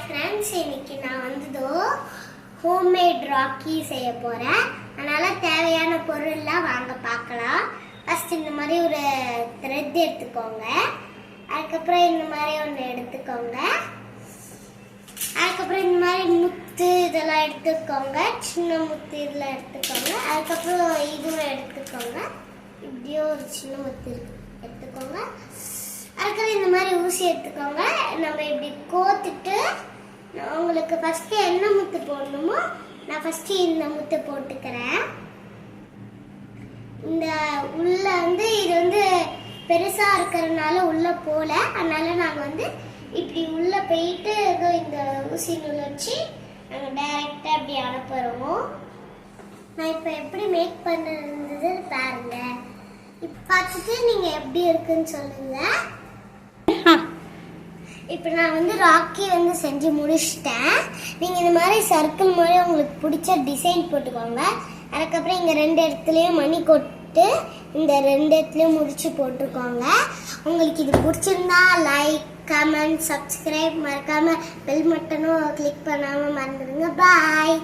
Friends, இன்னைக்கு நான் வந்து ஹோம்மேட் ராக்கி செய்ய போறேன். அதனால தேவையான பொருள்லாம் வாங்க பார்க்கலாம். ஃபர்ஸ்ட் இந்த மாதிரி ஒரு த்ரெட் எடுத்துக்கோங்க. அதுக்கப்புறம் இந்த மாதிரி ஒன்று எடுத்துக்கோங்க. அதுக்கப்புறம் இந்த மாதிரி முத்து இதெல்லாம் எடுத்துக்கோங்க. சின்ன முத்து இதெல்லாம் எடுத்துக்கோங்க. அதுக்கப்புறம் இதுவும் எடுத்துக்கோங்க. இப்படியோ ஒரு சின்ன முத்து எடுத்துக்கோங்க. அதுக்கப்புறம் இந்த மாதிரி ஊசி எடுத்துக்கோங்க. நம்ம இப்படி கோத்துட்டு உங்களுக்கு ஃபர்ஸ்ட் என்ன முத்து போடணுமோ நான் ஃபர்ஸ்ட் இந்த முத்து போட்டுக்கிறேன். இந்த உள்ள இது பெருசா இருக்கிறதுனால உள்ள போல, அதனால நாங்கள் இப்படி உள்ள போயிட்டு இந்த ஊசி நூல் வச்சு நாங்கள் டைரக்டா அப்படி அனுப்புறோம். நான் இப்போ எப்படி மேக் பண்ணுறது பாருங்க. இப்போ பார்த்துட்டு நீங்க எப்படி இருக்குன்னு சொல்லுங்க. இப்போ நான் ராக்கி செஞ்சு முடிச்சிட்டேன். நீங்கள் இந்த மாதிரி சர்க்கிள் மாதிரி உங்களுக்கு பிடிச்ச டிசைன் போட்டுக்கோங்க. அதுக்கப்புறம் இங்கே 2 இடத்துலையும் மணி கொட்டு இந்த 2 இடத்துலையும் முடிச்சு போட்டுக்கோங்க. உங்களுக்கு இது பிடிச்சிருந்தா லைக், கமெண்ட், சப்ஸ்கிரைப், மறக்காம பெல் பட்டனும் கிளிக் பண்ணாமல் மறந்துடுங்க. பாய்.